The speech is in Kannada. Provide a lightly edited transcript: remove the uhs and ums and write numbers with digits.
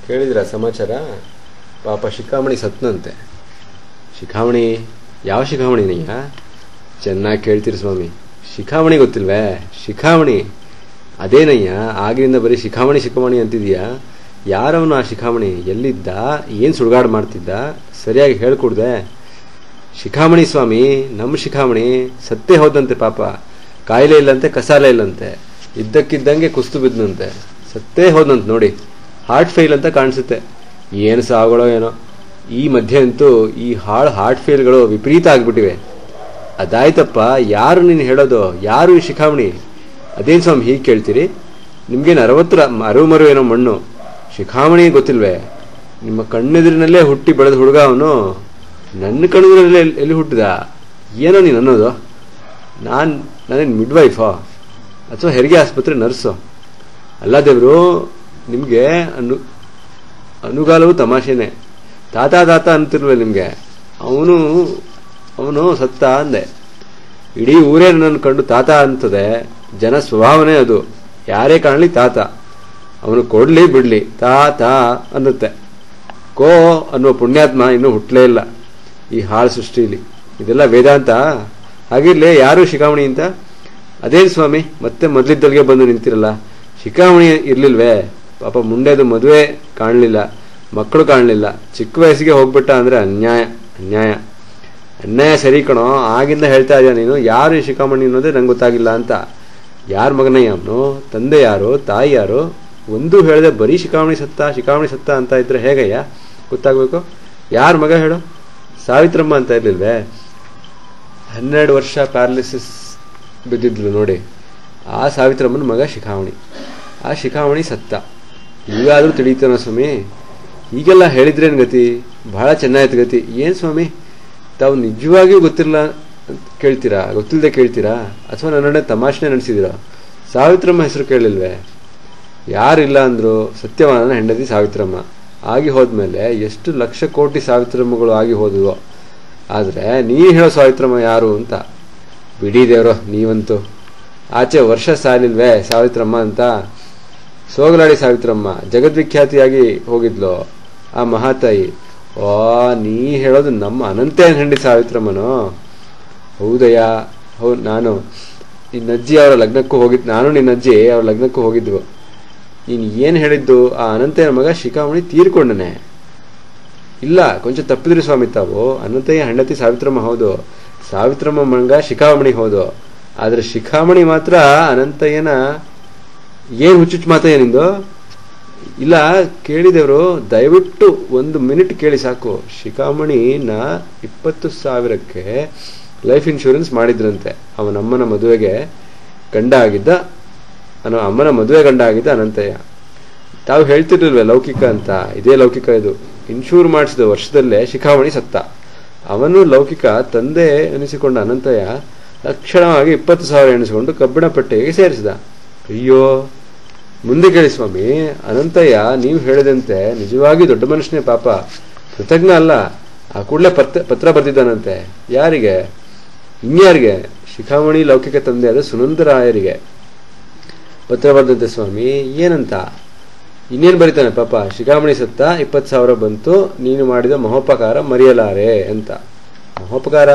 ಕೇಳಿದ್ರ ಸಮಾಚಾರ? ಪಾಪ ಶಿಖಾಮಣಿ ಸತ್ನಂತೆ. ಶಿಖಾಮಣಿ? ಯಾವ ಶಿಖಾಮಣಿನಯ್ಯ? ಚೆನ್ನಾಗಿ ಕೇಳ್ತೀರಿ ಸ್ವಾಮಿ. ಶಿಖಾಮಣಿ ಗೊತ್ತಿಲ್ವೇ? ಶಿಖಾಮಣಿ ಅದೇನಯ್ಯ, ಆಗಿನಿಂದ ಬರೀ ಶಿಖಾಮಣಿ ಶಿಖಾಮಣಿ ಅಂತಿದೀಯಾ? ಯಾರವನು ಆ ಶಿಖಾಮಣಿ? ಎಲ್ಲಿದ್ದ? ಏನು ಸುಡುಗಾಡು ಮಾಡ್ತಿದ್ದ? ಸರಿಯಾಗಿ ಹೇಳ್ಕೊಡ್ದೆ. ಶಿಖಾಮಣಿ ಸ್ವಾಮಿ, ನಮ್ಮ ಶಿಖಾಮಣಿ ಸತ್ತೇ ಹೋದಂತೆ. ಪಾಪ ಕಾಯಿಲೆ ಇಲ್ಲಂತೆ, ಕಸಾಲೆ ಇಲ್ಲಂತೆ, ಇದ್ದಕ್ಕಿದ್ದಂಗೆ ಕುಸ್ತು ಬಿದ್ದಂತೆ, ಸತ್ತೇ ಹೋದಂತೆ. ನೋಡಿ, ಹಾರ್ಟ್ ಫೇಲ್ ಅಂತ ಕಾಣಿಸುತ್ತೆ. ಏನು ಸಾವುಗಳೋ ಏನೋ. ಈ ಮಧ್ಯೆ ಅಂತೂ ಈ ಹಾರ್ಟ್ ಫೇಲ್ಗಳು ವಿಪರೀತ ಆಗ್ಬಿಟ್ಟಿವೆ. ಅದಾಯ್ತಪ್ಪ, ಯಾರು ನೀನು ಹೇಳೋದು? ಯಾರು ಈ ಶಿಖಾಮಣಿ? ಅದೇನು ಸ್ವಾಮಿ ಹೀಗೆ ಕೇಳ್ತೀರಿ? ನಿಮ್ಗೇನು 60 ಮರು ಏನೋ ಮಣ್ಣು? ಶಿಖಾಮಣಿ ಗೊತ್ತಿಲ್ವೇ? ನಿಮ್ಮ ಕಣ್ಣೆದುರಿನಲ್ಲೇ ಹುಟ್ಟಿ ಬೆಳೆದ ಹುಡುಗ ಅವನು. ನನ್ನ ಕಣ್ಣೆದುರಲ್ಲೇ ಎಲ್ಲಿ ಹುಟ್ಟಿದ? ಏನೋ ನೀನು ಅನ್ನೋದು? ನಾನೇನು ಮಿಡ್ವೈಫಾ ಅಥವಾ ಹೆರಿಗೆ ಆಸ್ಪತ್ರೆ ನರ್ಸು? ಅಲ್ಲ ದೇವರು, ನಿಮಗೆ ಅನುಗಾಲವು ತಮಾಷೆನೆ. ತಾತ ಅಂತಿಲ್ವೇ ನಿಮಗೆ? ಅವನು ಸತ್ತ ಅಂದೆ. ಇಡೀ ಊರೇ ನನ್ನ ಕಂಡು ತಾತ ಅಂತದೆ. ಜನ ಸ್ವಭಾವನೆ ಅದು. ಯಾರೇ ಕಾಣಲಿ ತಾತ. ಅವನು ಕೊಡ್ಲಿ ಬಿಡ್ಲಿ ತಾತ ಅನ್ನತ್ತೆ. ಕೋ ಅನ್ನುವ ಪುಣ್ಯಾತ್ಮ ಇನ್ನೂ ಹುಟ್ಟಲೇ ಇಲ್ಲ ಈ ಹಾಳು ಸೃಷ್ಟಿಲಿ. ಇದೆಲ್ಲ ವೇದಾಂತ. ಹಾಗಿರ್ಲಿ, ಯಾರು ಶಿಖಾಮಣಿ ಅಂತ? ಅದೇನು ಸ್ವಾಮಿ ಮತ್ತೆ ಮೊದಲಿದ್ದಲ್ಲಿಗೆ ಬಂದು ನಿಂತಿರಲ್ಲ? ಶಿಖಾಮಣಿ ಇರ್ಲಿಲ್ವೇ? ಪಾಪ ಮುಂಡೆದು ಮದುವೆ ಕಾಣಲಿಲ್ಲ, ಮಕ್ಕಳು ಕಾಣಲಿಲ್ಲ, ಚಿಕ್ಕ ವಯಸ್ಸಿಗೆ ಹೋಗ್ಬಿಟ್ಟ ಅಂದ್ರೆ ಅನ್ಯಾಯ ಸರಿ ಕಣೋ. ಆಗಿಂದ ಹೇಳ್ತಾ ಇದೆಯಾ ನೀನು? ಯಾರು ಈ ಶಿಖಾಮಣಿ ಅನ್ನೋದೇ ನಂಗೆ ಗೊತ್ತಾಗಿಲ್ಲ ಅಂತ. ಯಾರ ಮಗನಯ್ಯ ಅವನು? ತಂದೆ ಯಾರು? ತಾಯಿ ಯಾರು? ಒಂದೂ ಹೇಳದೆ ಬರೀ ಶಿಖಾಮಣಿ ಸತ್ತ ಅಂತ ಇದ್ರೆ ಹೇಗಯ್ಯ ಗೊತ್ತಾಗಬೇಕು? ಯಾರ ಮಗ ಹೇಳು? ಸಾವಿತ್ರಮ್ಮ ಅಂತ ಇರ್ಲಿಲ್ವೇ? 12 ವರ್ಷ ಪ್ಯಾರಲಿಸಿಸ್ ಬಿದ್ದಿದ್ಲು ನೋಡಿ. ಆ ಸಾವಿತ್ರಮ್ಮನ ಮಗ ಶಿಖಾಮಣಿ. ಆ ಶಿಖಾಮಣಿ ಸತ್ತ. ಈಗಾದರೂ ತಿಳಿತಾನ ಸ್ವಾಮಿ? ಹೀಗೆಲ್ಲ ಹೇಳಿದ್ರೇನು ಗತಿ? ಬಹಳ ಚೆನ್ನಾಯ್ತು ಗತಿ. ಏನು ಸ್ವಾಮಿ, ತಾವು ನಿಜವಾಗಿಯೂ ಗೊತ್ತಿಲ್ಲದೆ ಕೇಳ್ತೀರಾ ಅಥವಾ ನನ್ನೊಡನೆ ತಮಾಷೆ ನಡೆಸಿದಿರಾ? ಸಾವಿತ್ರಮ್ಮ ಹೆಸರು ಕೇಳಿಲ್ವೇ? ಯಾರಿಲ್ಲ ಅಂದ್ರು? ಸತ್ಯವಾನನ ಹೆಂಡತಿ ಸಾವಿತ್ರಮ್ಮ. ಆಗಿ ಹೋದ್ಮೇಲೆ ಎಷ್ಟು ಲಕ್ಷ ಕೋಟಿ ಸಾವಿತ್ರಮ್ಮಗಳು ಆಗಿ ಹೋದವು. ಆದರೆ ನೀನು ಹೇಳೋ ಸಾವಿತ್ರಮ್ಮ ಯಾರು ಅಂತ? ಬಿಡಿ ದೇವ್ರೋ ನೀವಂತೂ. ಆಚೆ ವರ್ಷ ಸಾಲಿಲ್ವೇ ಸಾವಿತ್ರಮ್ಮ ಅಂತ? ಸೋಗಲಾಡಿ ಸಾವಿತ್ರಮ್ಮ ಜಗದ್ವಿಖ್ಯಾತಿಯಾಗಿ ಹೋಗಿದ್ಲು ಆ ಮಹಾತಾಯಿ. ನೀ ಹೇಳೋದು ನಮ್ಮ ಅನಂತಯ್ಯನ ಹೆಂಡತಿ ಸಾವಿತ್ರಮ್ಮನೋ? ಹೌದಯ್ಯ, ಹೌದು. ನಾನು ನಿನ್ನಜ್ಜಿ ಅವರ ಲಗ್ನಕ್ಕೂ ಹೋಗಿದ್ದು. ನಾನು ನಿನ್ನಜ್ಜಿ ಅವರ ಲಗ್ನಕ್ಕೂ ಹೋಗಿದ್ವು. ನೀನು ಏನು ಹೇಳಿದ್ದು? ಆ ಅನಂತಯ್ಯನ ಮಗ ಶಿಖಾಮಣಿ ತೀರ್ಕೊಂಡನೆ? ಇಲ್ಲ, ಕೊಂಚ ತಪ್ಪಿದ್ರಿ ಸ್ವಾಮಿ ತಾವು. ಅನಂತಯ್ಯ ಹೆಂಡತಿ ಸಾವಿತ್ರಮ್ಮ ಹೌದು, ಸಾವಿತ್ರಮ್ಮ ಮಗ ಶಿಖಾಮಣಿ ಹೌದು. ಆದರೆ ಶಿಖಾಮಣಿ ಮಾತ್ರ ಅನಂತಯ್ಯನ. ಏನು ಹುಚ್ಚುಚ್ಚು ಮಾತಯ್ಯ ನಿಂದು? ಇಲ್ಲ ಕೇಳಿದವರು, ದಯವಿಟ್ಟು 1 ಮಿನಿಟ್ ಕೇಳಿ ಸಾಕು. ಶಿಖಾಮಣಿನ 20,000ಕ್ಕೆ ಲೈಫ್ ಇನ್ಶೂರೆನ್ಸ್ ಮಾಡಿದ್ರಂತೆ. ಅಮ್ಮನ ಮದುವೆ ಗಂಡ ಆಗಿದ್ದ ಅನಂತಯ್ಯ. ತಾವು ಹೇಳ್ತಿರ್ಲಿಲ್ವೇ ಲೌಕಿಕ ಅಂತ? ಇದೇ ಲೌಕಿಕ ಇದು. ಇನ್ಶೂರ್ ಮಾಡಿಸಿದ ವರ್ಷದಲ್ಲೇ ಶಿಖಾಮಣಿ ಸತ್ತ. ಅವನು ಲೌಕಿಕ. ತಂದೆ ಎನಿಸಿಕೊಂಡ ಅನಂತಯ್ಯ ತಕ್ಷಣವಾಗಿ 20,000 ಎಣಿಸಿಕೊಂಡು ಕಬ್ಬಿಣ ಪೆಟ್ಟಿಗೆಗೆ ಸೇರಿಸಿದ. ಅಯ್ಯೋ, ಮುಂದೆ ಕೇಳಿ ಸ್ವಾಮಿ. ಅನಂತಯ್ಯ ನೀವು ಹೇಳಿದಂತೆ ನಿಜವಾಗಿ ದೊಡ್ಡ ಮನುಷ್ಯನೇ. ಪಾಪ ಕೃತಜ್ಞ ಅಲ್ಲ. ಆ ಕೂಡಲೇ ಪತ್ರ ಬರೆದಿದ್ದಾನಂತೆ. ಯಾರಿಗೆ? ಇನ್ಯಾರಿಗೆ? ಶಿಖಾಮಣಿ ಲೌಕಿಕ ತಂದೆ ಆದ ಸುನಂದರಾಯರಿಗೆ ಪತ್ರ ಬರೆದಂತೆ ಸ್ವಾಮಿ. ಏನಂತ? ಇನ್ನೇನು ಬರೀತಾನೆ ಪಾಪ? ಶಿಖಾಮಣಿ ಸತ್ತ, 20,000 ಬಂತು, ನೀನು ಮಾಡಿದ ಮಹೋಪಕಾರ ಮರೆಯಲಾರೆ ಅಂತ. ಮಹೋಪಕಾರ?